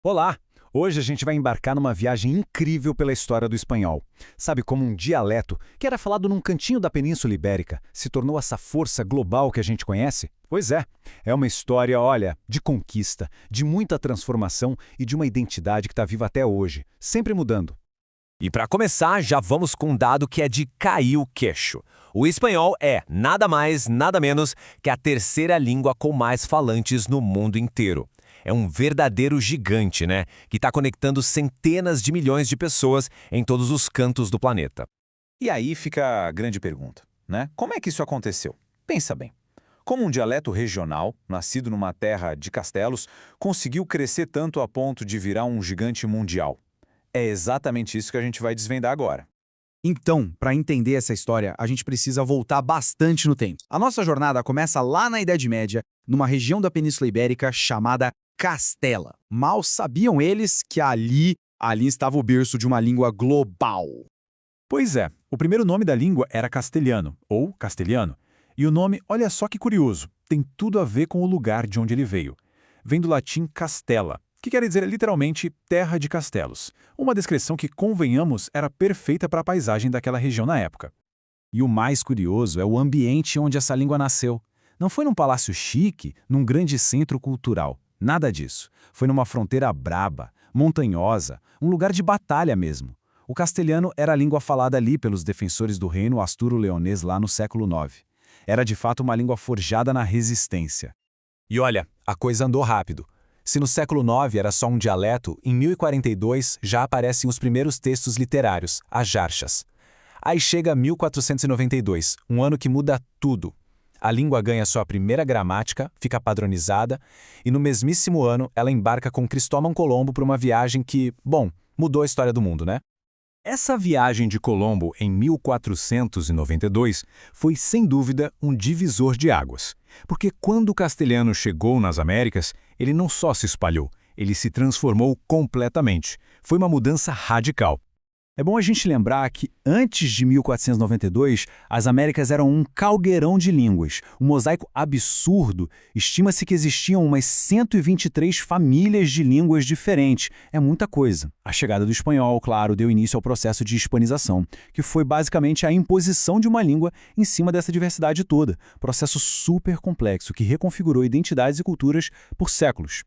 Olá! Hoje a gente vai embarcar numa viagem incrível pela história do espanhol. Sabe, como um dialeto que era falado num cantinho da Península Ibérica se tornou essa força global que a gente conhece? Pois é uma história, olha, de conquista, de muita transformação e de uma identidade que está viva até hoje, sempre mudando. E para começar, já vamos com um dado que é de cair o queixo. O espanhol é, nada mais, nada menos, que a terceira língua com mais falantes no mundo inteiro. É um verdadeiro gigante, né? Que está conectando centenas de milhões de pessoas em todos os cantos do planeta. E aí fica a grande pergunta, né? Como é que isso aconteceu? Pensa bem. Como um dialeto regional, nascido numa terra de castelos, conseguiu crescer tanto a ponto de virar um gigante mundial? É exatamente isso que a gente vai desvendar agora. Então, para entender essa história, a gente precisa voltar bastante no tempo. A nossa jornada começa lá na Idade Média, numa região da Península Ibérica chamada Castela. Mal sabiam eles que ali estava o berço de uma língua global. Pois é, o primeiro nome da língua era castelhano, ou castelhano. E o nome, olha só que curioso, tem tudo a ver com o lugar de onde ele veio. Vem do latim castella, que quer dizer literalmente terra de castelos. Uma descrição que, convenhamos, era perfeita para a paisagem daquela região na época. E o mais curioso é o ambiente onde essa língua nasceu. Não foi num palácio chique, num grande centro cultural. Nada disso. Foi numa fronteira braba, montanhosa, um lugar de batalha mesmo. O castelhano era a língua falada ali pelos defensores do reino asturo-leonês lá no século IX. Era de fato uma língua forjada na resistência. E olha, a coisa andou rápido. Se no século IX era só um dialeto, em 1042 já aparecem os primeiros textos literários, as jarchas. Aí chega 1492, um ano que muda tudo. A língua ganha sua primeira gramática, fica padronizada, e no mesmíssimo ano ela embarca com Cristóvão Colombo para uma viagem que, bom, mudou a história do mundo, né? Essa viagem de Colombo em 1492 foi, sem dúvida, um divisor de águas. Porque quando o castelhano chegou nas Américas, ele não só se espalhou, ele se transformou completamente. Foi uma mudança radical. É bom a gente lembrar que, antes de 1492, as Américas eram um calgueirão de línguas, um mosaico absurdo. Estima-se que existiam umas 123 famílias de línguas diferentes. É muita coisa. A chegada do espanhol, claro, deu início ao processo de hispanização, que foi basicamente a imposição de uma língua em cima dessa diversidade toda. Processo super complexo que reconfigurou identidades e culturas por séculos.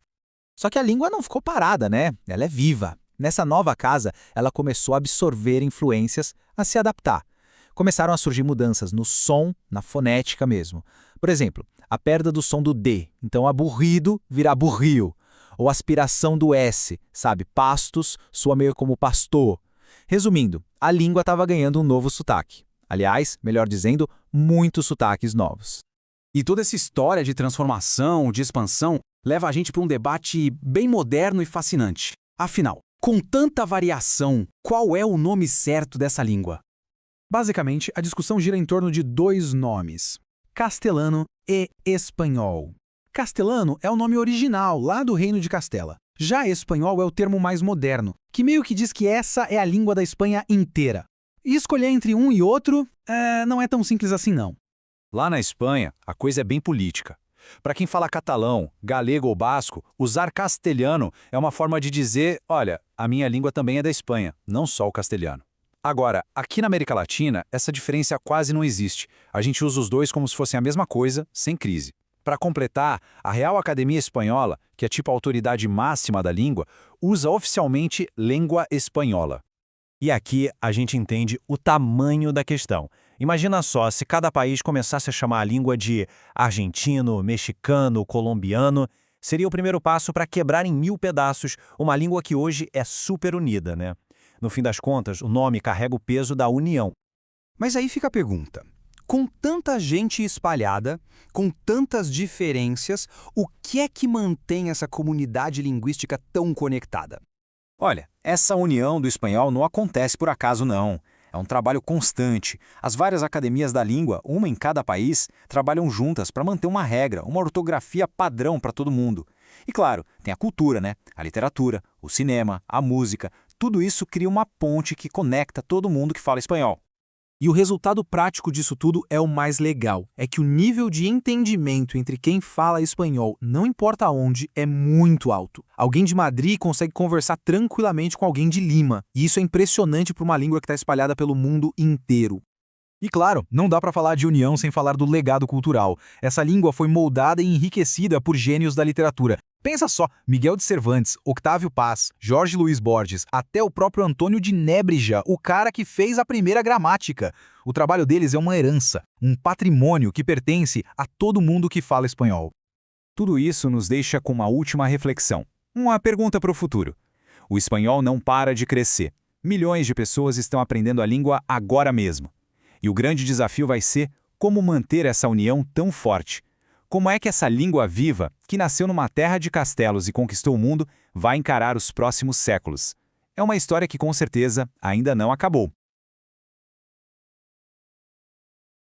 Só que a língua não ficou parada, né? Ela é viva. Nessa nova casa, ela começou a absorver influências, a se adaptar. Começaram a surgir mudanças no som, na fonética mesmo. Por exemplo, a perda do som do D, então aburrido vira aburrio. Ou aspiração do S, sabe? Pastos soa meio como pastor. Resumindo, a língua estava ganhando um novo sotaque. Aliás, melhor dizendo, muitos sotaques novos. E toda essa história de transformação, de expansão, leva a gente para um debate bem moderno e fascinante. Afinal, com tanta variação, qual é o nome certo dessa língua? Basicamente, a discussão gira em torno de dois nomes: castelano e espanhol. Castelano é o nome original, lá do Reino de Castela. Já espanhol é o termo mais moderno, que meio que diz que essa é a língua da Espanha inteira. E escolher entre um e outro não é tão simples assim não. Lá na Espanha, a coisa é bem política. Para quem fala catalão, galego ou basco, usar castelhano é uma forma de dizer, olha, a minha língua também é da Espanha, não só o castelhano. Agora, aqui na América Latina, essa diferença quase não existe. A gente usa os dois como se fossem a mesma coisa, sem crise. Para completar, a Real Academia Espanhola, que é tipo a autoridade máxima da língua, usa oficialmente língua espanhola. E aqui a gente entende o tamanho da questão. Imagina só, se cada país começasse a chamar a língua de argentino, mexicano, colombiano, seria o primeiro passo para quebrar em 1000 pedaços uma língua que hoje é super unida, né? No fim das contas, o nome carrega o peso da união. Mas aí fica a pergunta. Com tanta gente espalhada, com tantas diferenças, o que é que mantém essa comunidade linguística tão conectada? Olha, essa união do espanhol não acontece por acaso não. É um trabalho constante. As várias academias da língua, uma em cada país, trabalham juntas para manter uma regra, uma ortografia padrão para todo mundo. E claro, tem a cultura, né? A literatura, o cinema, a música. Tudo isso cria uma ponte que conecta todo mundo que fala espanhol. E o resultado prático disso tudo é o mais legal, é que o nível de entendimento entre quem fala espanhol, não importa onde, é muito alto. Alguém de Madrid consegue conversar tranquilamente com alguém de Lima, e isso é impressionante para uma língua que está espalhada pelo mundo inteiro. E claro, não dá para falar de união sem falar do legado cultural. Essa língua foi moldada e enriquecida por gênios da literatura. Pensa só, Miguel de Cervantes, Octávio Paz, Jorge Luiz Borges, até o próprio Antônio de Nébrija, o cara que fez a primeira gramática. O trabalho deles é uma herança, um patrimônio que pertence a todo mundo que fala espanhol. Tudo isso nos deixa com uma última reflexão. Uma pergunta para o futuro. O espanhol não para de crescer. Milhões de pessoas estão aprendendo a língua agora mesmo. E o grande desafio vai ser como manter essa união tão forte. Como é que essa língua viva, que nasceu numa terra de castelos e conquistou o mundo, vai encarar os próximos séculos? É uma história que com certeza ainda não acabou.